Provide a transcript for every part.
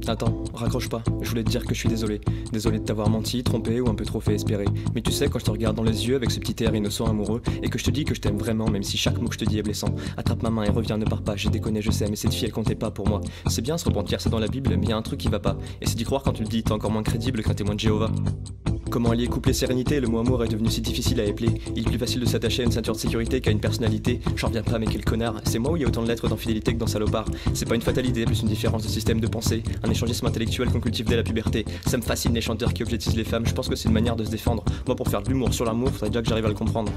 Attends, raccroche pas, je voulais te dire que je suis désolé. Désolé de t'avoir menti, trompé ou un peu trop fait espérer. Mais tu sais, quand je te regarde dans les yeux avec ce petit air innocent amoureux, et que je te dis que je t'aime vraiment, même si chaque mot que je te dis est blessant, attrape ma main et reviens, ne pars pas, j'ai déconné, je sais, mais cette fille elle comptait pas pour moi. C'est bien se repentir, c'est dans la Bible, mais y a un truc qui va pas. Et c'est d'y croire quand tu le dis, t'es encore moins crédible qu'un témoin de Jéhovah. Comment allier couple et sérénité, le mot amour est devenu si difficile à épeler. Il est plus facile de s'attacher à une ceinture de sécurité qu'à une personnalité. J'en reviens pas, mais quel connard. C'est moi où il y a autant de lettres d'infidélité que dans Salopard. C'est pas une fatalité, plus une différence de système de pensée. Un échangisme intellectuel qu'on cultive dès la puberté. Ça me fascine les chanteurs qui objectisent les femmes, je pense que c'est une manière de se défendre. Moi pour faire de l'humour sur l'amour, faudrait déjà que j'arrive à le comprendre.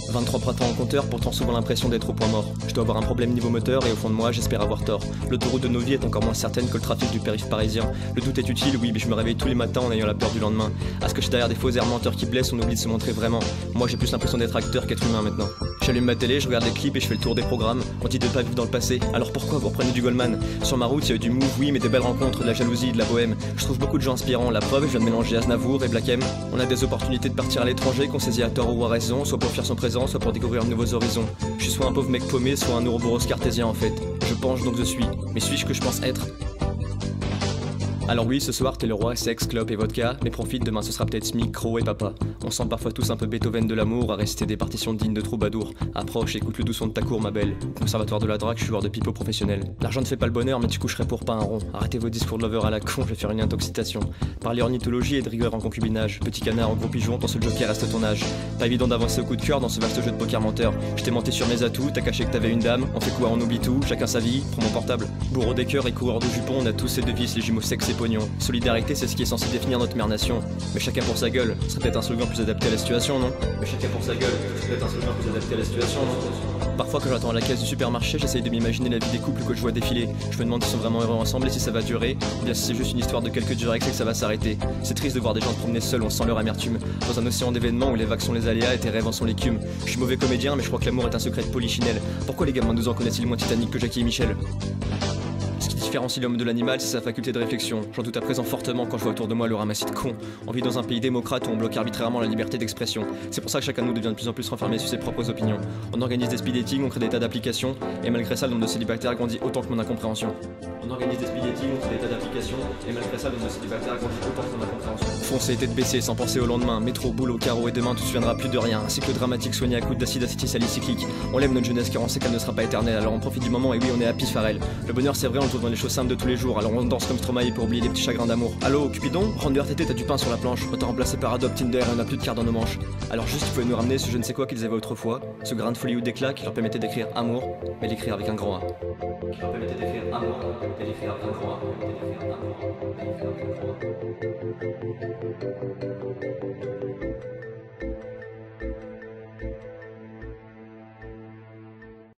23 printemps en compteur, pourtant souvent l'impression d'être au point mort. Je dois avoir un problème niveau moteur et au fond de moi j'espère avoir tort. L'autoroute de nos vies est encore moins certaine que le trafic du périph' parisien. Le doute est utile, oui, mais je me réveille tous les matins en ayant la peur du lendemain. À ce que je suis derrière des faux airs menteurs qui blessent, on oublie de se montrer vraiment. Moi j'ai plus l'impression d'être acteur qu'être humain maintenant. J'allume ma télé, je regarde les clips et je fais le tour des programmes. On dit de pas vivre dans le passé, alors pourquoi vous reprenez du Goldman? Sur ma route il y a eu du move, oui, mais des belles rencontres, de la jalousie, de la bohème. Je trouve beaucoup de gens inspirants, la preuve, je viens de mélanger Aznavour et Black M. On a des opportunités de partir à l'étranger qu'on saisit à tort ou à raison, soit pour fuir son présent, soit pour découvrir de nouveaux horizons. Je suis soit un pauvre mec paumé, soit un ouroboros cartésien en fait. Je pense donc je suis, mais suis-je que je pense être? Alors oui, ce soir t'es le roi, sexe, clope et vodka, mais profite, demain ce sera peut-être Smic, Crow et Papa. On sent parfois tous un peu Beethoven de l'amour, à réciter des partitions dignes de troubadour. Approche, écoute le doux son de ta cour ma belle. Conservatoire de la drague, je suis joueur de pipeau professionnel. L'argent ne fait pas le bonheur, mais tu coucherais pour pas un rond. Arrêtez vos discours de lover à la con, je vais faire une intoxication. Parler ornithologie et de rigueur en concubinage. Petit canard en gros pigeon, ton seul joker reste ton âge. Pas évident d'avancer au coup de cœur dans ce vaste jeu de poker menteur. Je t'ai menti sur mes atouts, t'as caché que t'avais une dame. On fait quoi, on oublie tout, chacun sa vie, prends mon portable. Bourreau des cœurs et coureur de jupons, on a tous ces devises, les jumeaux sexe et pognon. C'est ce qui est censé définir notre mère nation. Mais chacun pour sa gueule, ce serait peut-être un slogan plus adapté à la situation, non? Mais chacun pour sa gueule, ce serait peut-être un slogan plus adapté à la situation, non? Parfois quand j'attends à la caisse du supermarché, j'essaye de m'imaginer la vie des couples que je vois défiler. Je me demande s'ils sont vraiment heureux ensemble et si ça va durer, ou bien si c'est juste une histoire de quelques durex et que ça va s'arrêter. C'est triste de voir des gens se promener seuls, on sent leur amertume. Dans un océan d'événements où les vagues sont les aléas et tes rêves en sont l'écume. Je suis mauvais comédien, mais je crois que l'amour est un secret de polichinelle. Pourquoi les gamins de 12 ans connaissent-ils moins Titanic que Jackie et Michel? Ce qui différencie l'homme de l'animal, c'est sa faculté de réflexion. J'en doute à présent fortement quand je vois autour de moi le ramassis de cons. On vit dans un pays démocrate où on bloque arbitrairement la liberté d'expression. C'est pour ça que chacun de nous devient de plus en plus renfermé sur ses propres opinions. On organise des speed dating, on crée des tas d'applications, et malgré ça, le nombre de célibataires grandit autant que mon incompréhension. On organise des speed dating, on crée des tas d'applications, et malgré ça, le nombre de célibataires grandit autant que mon incompréhension. Foncer, tête baissée, sans penser au lendemain, métro, boulot, carreau et demain, tout se viendra plus de rien. Un cycle dramatique soigné à coups d'acide acétylsalicyclique. On lève notre jeunesse car on sait qu'elle ne sera pas éternelle, alors on profite du moment et oui, on est happy Pharrell. Le bonheur, c'est vrai, on le trouve dans les choses simples de tous les jours, alors on danse comme Stromae pour oublier les petits chagrins d'amour. Allô, Cupidon, rentre de RTT, t'as du pain sur la planche. On t'a remplacé par Adobe, Tinder et on a plus de quart dans nos manches. Alors juste, vous pouvez nous ramener ce je ne sais quoi qu'ils avaient autrefois, ce grain de folie ou d'éclat qui leur permettait d'écrire amour, mais l'écrire avec un grand A. Qui leur permettait d'écrire amour, mais l'écrire avec un grand A.